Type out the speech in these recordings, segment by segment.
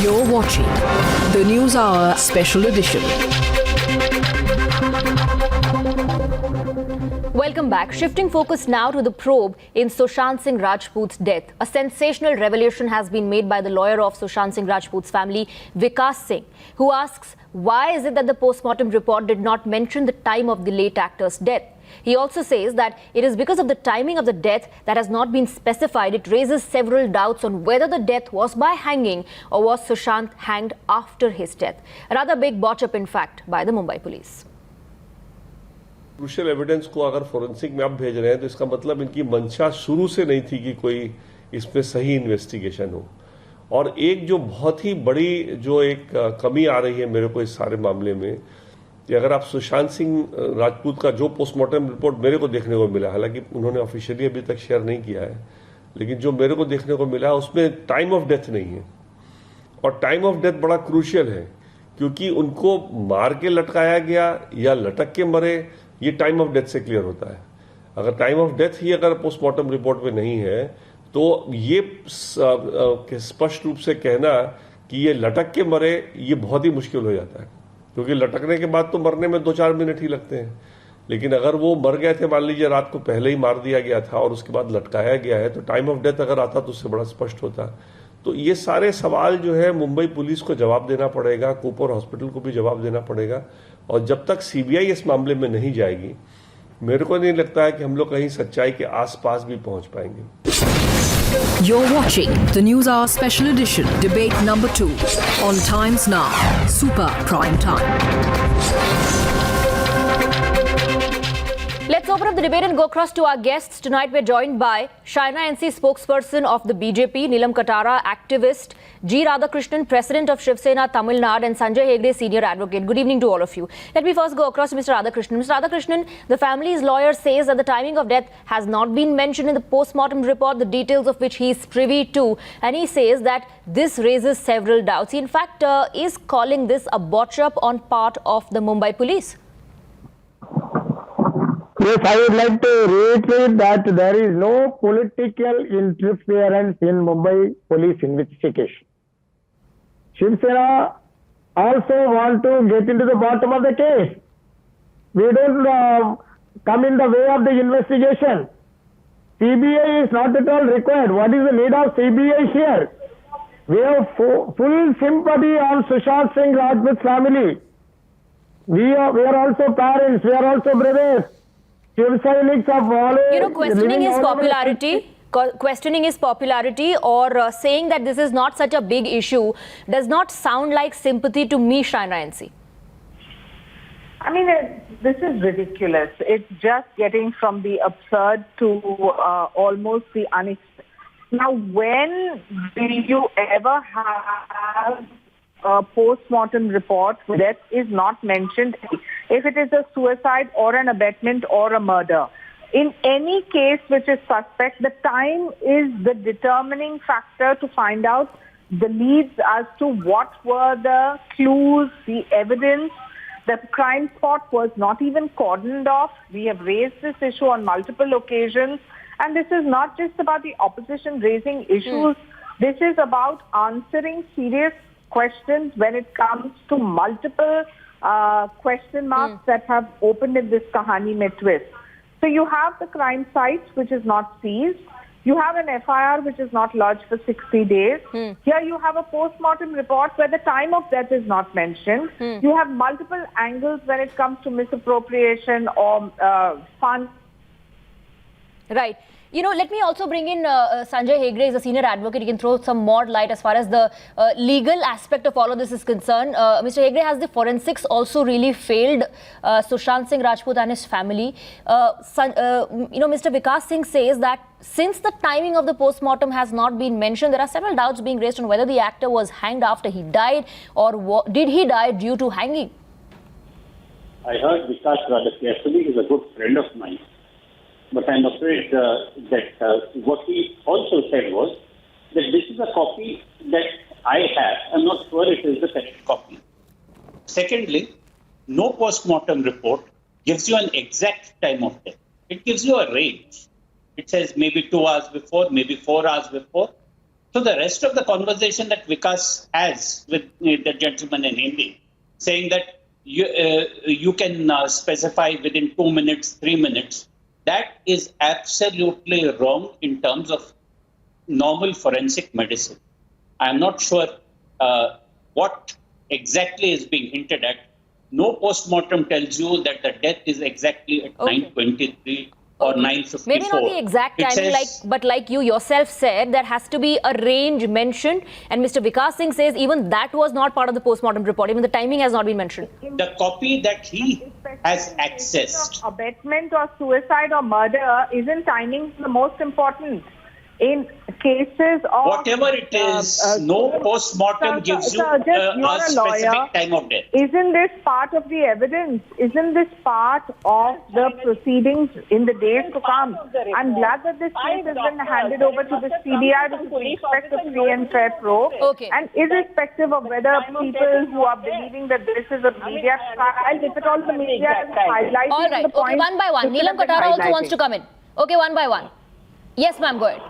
You're watching the News Hour Special Edition. Welcome back. Shifting focus now to the probe in Sushant Singh Rajput's death. A sensational revelation has been made by the lawyer of Sushant Singh Rajput's family, Vikas Singh, who asks, why is it that the post-mortem report did not mention the time of the late actor's death? He also says that it is because of the timing of the death that has not been specified. It raises several doubts on whether the death was by hanging or was Sushant hanged after his death. Another big botch-up, in fact, by the Mumbai police. Crucial evidence को अगर forensic में आप भेज रहे हैं तो इसका मतलब इनकी मंशा शुरू से नहीं थी कि कोई इसमें सही इन्वेस्टिगेशन हो। और एक जो बहुत ही बड़ी जो एक कमी आ रही है मेरे को इस सारे मामले में कि अगर आप सुशांत सिंह राजपूत का जो पोस्टमार्टम रिपोर्ट मेरे को देखने को मिला, हालांकि उन्होंने ऑफिशियली अभी तक शेयर नहीं किया है, लेकिन जो मेरे को देखने को मिला उसमें टाइम ऑफ डेथ नहीं है। और टाइम ऑफ डेथ बड़ा क्रूशियल है क्योंकि उनको मार के लटकाया गया या लटक के मरे, ये टाइम ऑफ डेथ से क्लियर होता है। अगर टाइम ऑफ डेथ ही अगर पोस्टमार्टम रिपोर्ट में नहीं है तो ये स्पष्ट रूप से कहना कि ये लटक के मरे, ये बहुत ही मुश्किल हो जाता है क्योंकि लटकने के बाद तो मरने में 2-4 मिनट ही लगते हैं। लेकिन अगर वो मर गए थे, मान लीजिए रात को पहले ही मार दिया गया था और उसके बाद लटकाया गया है, तो टाइम ऑफ डेथ अगर आता तो उससे बड़ा स्पष्ट होता। तो ये सारे सवाल जो है मुंबई पुलिस को जवाब देना पड़ेगा, कूपर हॉस्पिटल को भी जवाब देना पड़ेगा। और जब तक सीबीआई इस मामले में नहीं जाएगी, मेरे को नहीं लगता है कि हम लोग कहीं सच्चाई के आसपास भी पहुंच पाएंगे। You're watching the News Hour Special Edition, debate number 2 on Times Now, Super Prime Time. Let's open up the debate and go across to our guests. Tonight we're joined by Shaina NC spokesperson of the BJP, Neelam Katara, activist, G. Radhakrishnan, president of Shiv Sena Tamil Nadu, and Sanjay Hegde, senior advocate. Good evening to all of you. Let me first go across to Mr. Radhakrishnan. Mr. Radhakrishnan, the family's lawyer says that the timing of death has not been mentioned in the post-mortem report, the details of which he is privy to. And he says that this raises several doubts. He in fact is calling this a botch-up on part of the Mumbai police. Yes, I would like to reiterate that there is no political interference in Mumbai police investigation. Shiv Sena also want to get into the bottom of the case. We don't come in the way of the investigation. CBI is not at all required. What is the need of CBI here? We have full sympathy on Sushant Singh Rajput's family. We are also parents. We are also brothers. Questioning his popularity or saying that this is not such a big issue does not sound like sympathy to me, Shaina NC. I mean, this is ridiculous. It's just getting from the absurd to almost the unexpected. Now, when do you ever have a post-mortem report where death is not mentioned? If it is a suicide or an abetment or a murder, in any case which is suspect, the time is the determining factor to find out the leads as to what were the clues, the evidence. The crime spot was not even cordoned off. We have raised this issue on multiple occasions. And this is not just about the opposition raising issues. This is about answering serious questions when it comes to multiple question marks that have opened in this Kahani Mein twist. So you have the crime site which is not seized. You have an FIR which is not lodged for 60 days. Here you have a post-mortem report where the time of death is not mentioned. You have multiple angles when it comes to misappropriation or funds. Right. You know, let me also bring in Sanjay Hegde, is a senior advocate. He can throw some more light as far as the legal aspect of all of this is concerned. Mr. Hegde, has the forensics also really failed Sushant Singh Rajput and his family? Mr. Vikas Singh says that since the timing of the post-mortem has not been mentioned, there are several doubts being raised on whether the actor was hanged after he died or did he die due to hanging? I heard Vikas rather carefully. He's a good friend of mine. But I'm afraid that what he also said was that this is a copy that I have. I'm not sure it is the correct copy. Secondly, no post-mortem report gives you an exact time of death. It gives you a range. It says maybe 2 hours before, maybe 4 hours before. So the rest of the conversation that Vikas has with the gentleman in Hindi, saying that you can specify within 2 minutes, 3 minutes, that is absolutely wrong in terms of normal forensic medicine. I'm not sure what exactly is being hinted at. No postmortem tells you that the death is exactly at 9:23 or 9:54. Maybe not the exact It timing, says- but like you yourself said, there has to be a range mentioned. And Mr. Vikas Singh says even that was not part of the postmortem report. Even the timing has not been mentioned. the copy that he has accessed. Abetment or suicide or murder isn't timing the most important. In cases of Whatever it is, no postmortem gives you just a you're a lawyer. specific time of death. Isn't this part of the evidence? Isn't this part of the proceedings in the days to come? I'm glad that this case has been handed over to the CBI because we expect a free and fair probe. Okay. And irrespective of whether people who are believing that this is a media trial, if at all the media is highlighting All right. the point, Okay, one by one. this should Neelam have been Katara also wants to highlighted. come in. Okay, one by one. Yes, ma'am, go ahead.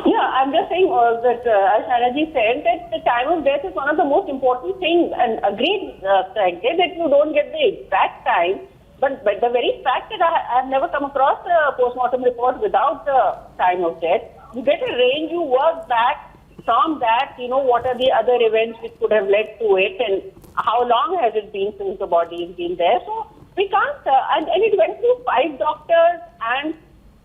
Yeah, I'm just saying that as Shanaji said, that the time of death is one of the most important things, and agreed, Sanjay, that you don't get the exact time. But the very fact that I have never come across a postmortem report without the time of death, you get a range, you work back from that, what are the other events which could have led to it, and how long has it been since the body has been there. So we can't, and it went through 5 doctors and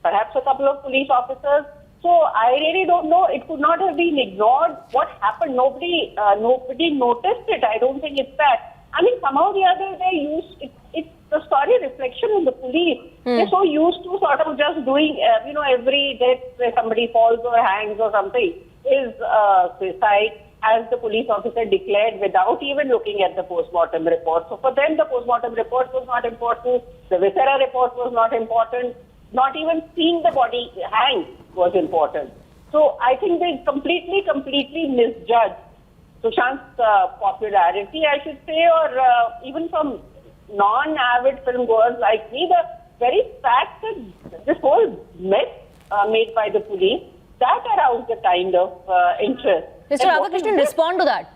perhaps a couple of police officers. So I really don't know. It could not have been ignored. What happened? Nobody noticed it. I don't think it's that. I mean, somehow the other day, it's the story reflection of the police. They're so used to sort of just doing, every death where somebody falls or hangs or something is suicide, as the police officer declared without even looking at the postmortem report. So for them, the postmortem report was not important. The viscera report was not important. Not even seeing the body hang was important. So I think they completely misjudged Sushant's popularity, I should say, or even from non-avid film goers like me, the very fact that this whole mess made by the police, that aroused the kind of interest. Mr. Radhakrishnan, respond to that.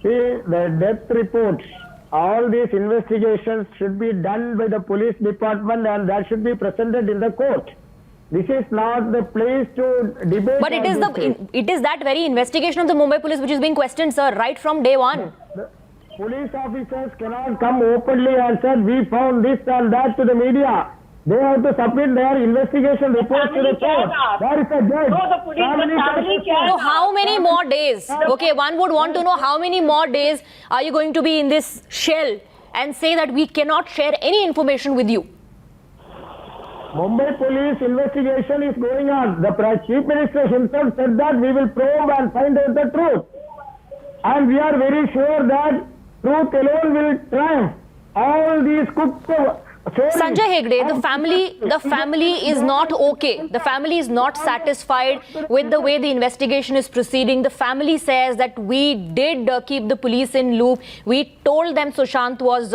See, the death reports, all these investigations should be done by the police department and that should be presented in the court. This is not the place to debate. But it is on this case. it is that very investigation of the Mumbai police which is being questioned, sir, right from day one. The police officers cannot come openly and say we found this and that to the media. They have to submit their investigation reports to the court. There is a judge. No, the family can. So how many more days? Okay, one would want to know how many more days are you going to be in this shell and say that we cannot share any information with you? Mumbai police investigation is going on. The Chief Minister himself said that we will probe and find out the truth. And we are very sure that truth alone will triumph. All these cooked Sanjay Hegde, the family is not okay. The family is not satisfied with the way the investigation is proceeding. The family says that we did keep the police in loop. We told them Sushant was,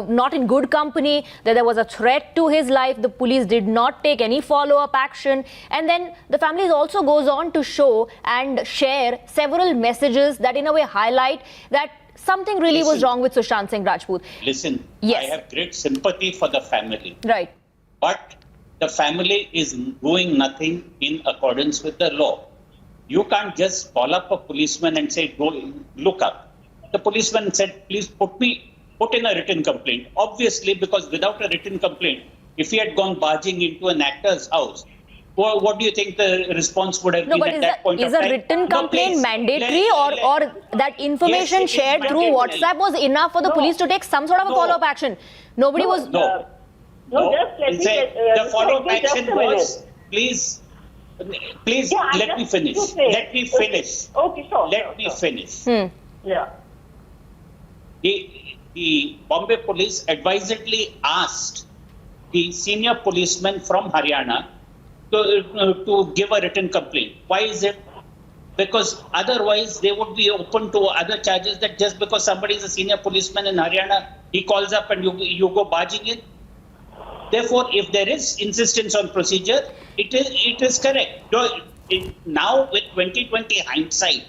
not in good company, that there was a threat to his life. The police did not take any follow-up action. And then the family also goes on to show and share several messages that in a way highlight that something really was wrong with Sushant Singh Rajput. Listen, Yes. I have great sympathy for the family. Right. But the family is doing nothing in accordance with the law. You can't just call up a policeman and say, go look up. The policeman said, please put in a written complaint. Obviously, because without a written complaint, if he had gone barging into an actor's house, what do you think the response would have No, been but at that point of is a time? written No, complaint please, mandatory or that information Yes, it is shared through mandatory. WhatsApp was enough for the police to take some sort of a No. follow-up action? Nobody was... No. Just let me The follow-up just action a minute. was, please, Yeah, let me finish. Let me finish. Okay, sure. Let me finish. Yeah. The Bombay police advisedly asked the senior policeman from Haryana to give a written complaint. Why is it? Because otherwise they would be open to other charges that just because somebody is a senior policeman in Haryana, he calls up and you go barging in. Therefore, if there is insistence on procedure, it is correct. Now, with 2020 hindsight,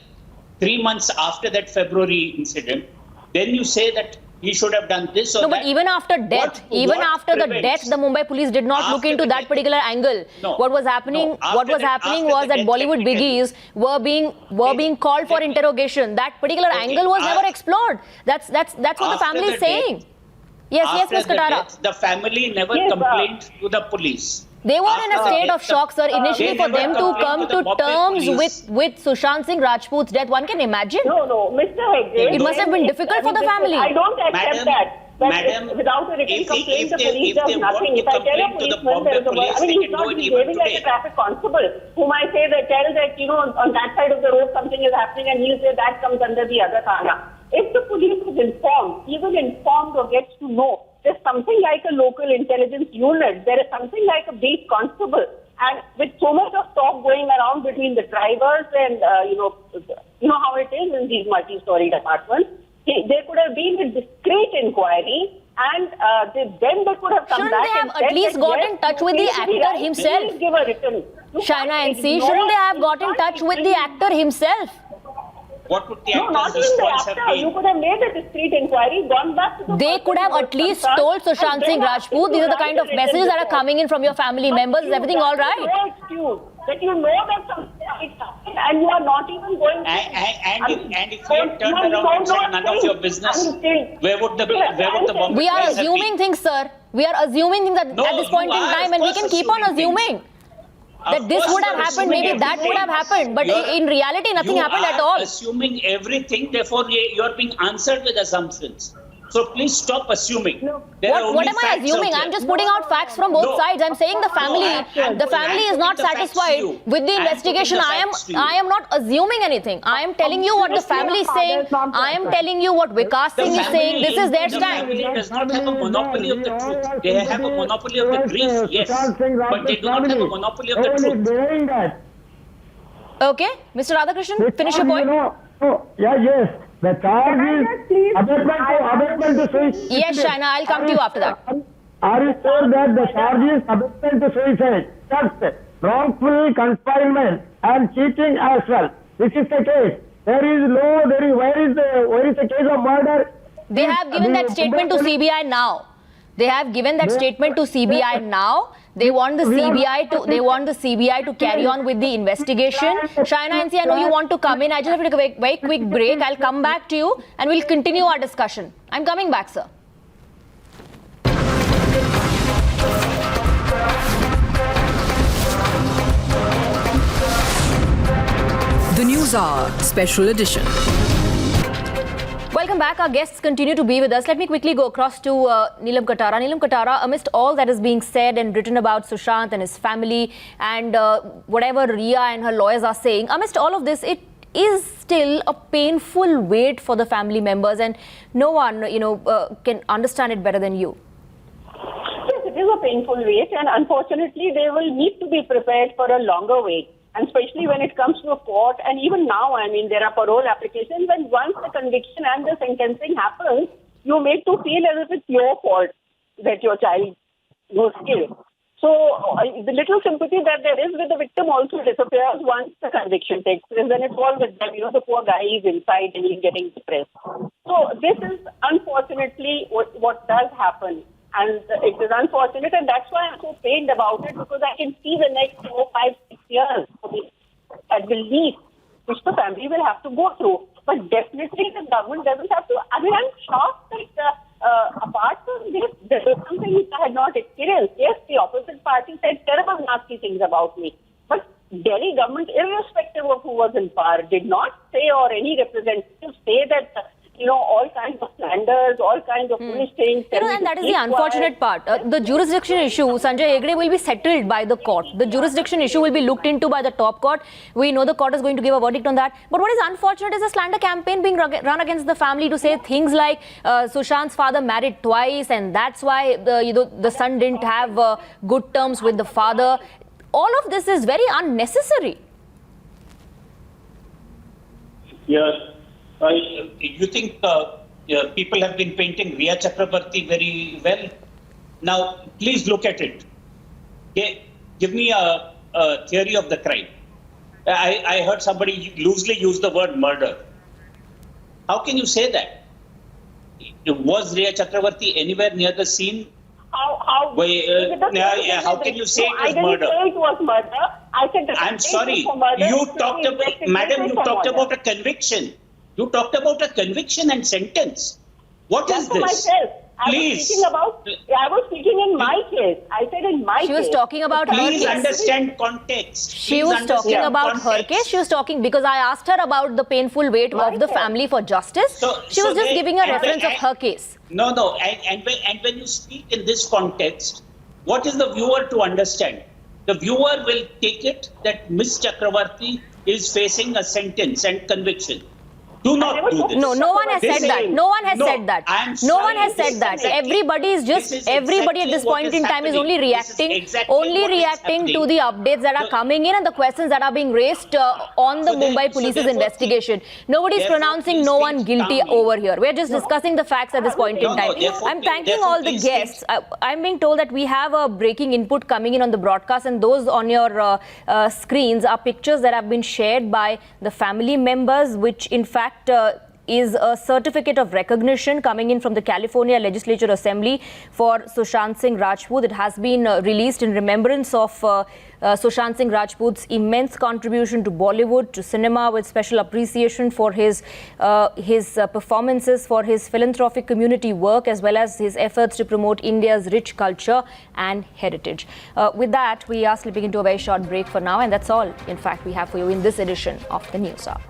3 months after that February incident, then you say that he should have done this or No, that. but even after death, the death, the Mumbai police did not look into that particular angle. No. What was happening? No. What was happening was that Bollywood biggies were being called for interrogation. That particular angle was never explored. That's what the family is saying. Yes, Ms. Katara. The family never Yes, complained to the police. They were in a After state the of death, shock, sir. Initially, they for never them to complained come to to the Bombay terms police. with Sushant Singh Rajput's death, one can imagine. No, Mr. Hegde. It must have been difficult for the family. I don't accept that. Madam, Without a written if complaint, the they police does want nothing. to If I tell a complain to the policeman there is a Bombay I mean, police, he's not they can do it behaving like today. a traffic constable whom I say that tell that, on that side of the road something is happening and he'll say that comes under the other thana. If the police is informed, even informed or gets to know, there's something like a local intelligence unit, there is something like a beat constable. And with so much of talk going around between the drivers and, you know how it is in these multi-story apartments, there could have been a discreet inquiry and then they could have come Shouldn't back they have and at said least that, got yes, in touch you with the seem to be actor right, himself? please give a written. You Shaina can't and C, ignore- shouldn't they have got you in can't touch with the ignore- actor himself? What would the No, not actor's even the response have actor. You been? could have made a discreet inquiry, gone back to the They person could have who was at least concerned told and Sushant then Singh asked him Rajput, to these are the write kind a of written messages that are report. coming in from your family members. Is everything all right? No excuse that you know that something is happening and you are not even going to... And if we had turned around and said none of your business, where would the Bombay We are police have assuming been? things, sir. We are assuming things at this point in time, and we can keep on assuming that this would have happened, maybe that would have happened, but in reality, nothing happened at all. You are assuming everything, therefore you are being answered with assumptions. So please stop assuming. There are only What am I facts assuming? out I'm there. just putting out facts from both No. sides. I'm saying the family I'm is not putting the facts to satisfied you. with the I'm investigation. putting the facts to you. I am not assuming anything. I am telling you what the family is saying. I am telling you what Vikas Singh is saying. This is their The stand. family does not have a monopoly of the truth. They have a monopoly of the grief, yes, but they do not have a monopoly of the truth. Doing that. Okay, Mr. Radhakrishnan, finish your point. Yes. The charge is abetment to suicide. Yes, Shaina, I'll come to you after that. Are you sure that the charge is abetment to suicide? Just wrongful confinement and cheating as well. This is the case. Where is the case of murder? They have given that statement to CBI now. They have given that statement to CBI now. They want the CBI to carry on with the investigation. Shaina and C, I know you want to come in. I just have to take a very quick break. I'll come back to you and we'll continue our discussion. I'm coming back, sir. The News Hour Special Edition. Welcome back. Our guests continue to be with us. Let me quickly go across to Neelam Katara. Neelam Katara, amidst all that is being said and written about Sushant and his family and whatever Riya and her lawyers are saying, amidst all of this, it is still a painful wait for the family members, and no one, can understand it better than you. Yes, it is a painful wait, and unfortunately, they will need to be prepared for a longer wait. And especially when it comes to a court, and even now, there are parole applications, and once the conviction and the sentencing happens, you're made to feel as if it's your fault that your child was killed. So the little sympathy that there is with the victim also disappears once the conviction takes place. Then it's all with them, the poor guy is inside and he's getting depressed. So this is unfortunately what does happen. And it is unfortunate, and that's why I'm so pained about it, because I can see the next 4, 5, 6 years at the least, which the family will have to go through. But definitely the government doesn't have to. I'm shocked that apart from this, there was something which I had not experienced. Yes, the opposite party said terrible, nasty things about me. But Delhi government, irrespective of who was in power, did not say, or any representative say that all kinds of slanders, all kinds of foolish things. And that is the unfortunate part. The jurisdiction issue, Sanjay Hegde, will be settled by the court. The jurisdiction issue will be looked into by the top court. We know the court is going to give a verdict on that. But what is unfortunate is a slander campaign being run against the family to say things like Sushant's father married twice, and that's why the son didn't have good terms with the father. All of this is very unnecessary. Yeah. You think people have been painting Riya Chakrabarti very well? Now, please look at it. Okay? Give me a theory of the crime. I heard somebody loosely use the word murder. How can you say that? Was Riya Chakravarti anywhere near the scene? How can you say it was I murder? didn't say it was murder. I said that I'm sorry. murder. You talked about, madam, you talked about a conviction. You talked about a conviction and sentence. What is this? Myself. Please. I was speaking in my case. I said in my case. She was talking about her Please case. understand context. She was talking about her case. She was talking because I asked her about the painful weight of the family for justice. She was just giving a reference of her case. No. And when you speak in this context, what is the viewer to understand? The viewer will take it that Miss Chakravarti is facing a sentence and conviction. Do not do this. No one has said that. No one has said that. No one has said that. Everybody is just, everybody at this point in time is only reacting to the updates that are coming in and the questions that are being raised on the Mumbai Police's investigation. Nobody is pronouncing no one guilty over here. We're just discussing the facts at this point in time. I'm thanking all the guests. I'm being told that we have a breaking input coming in on the broadcast, and those on your screens are pictures that have been shared by the family members, which in fact is a certificate of recognition coming in from the California Legislature Assembly for Sushant Singh Rajput. It has been released in remembrance of Sushant Singh Rajput's immense contribution to Bollywood, to cinema, with special appreciation for his performances, for his philanthropic community work, as well as his efforts to promote India's rich culture and heritage. With that, we are slipping into a very short break for now, and that's all, in fact, we have for you in this edition of the News Hour.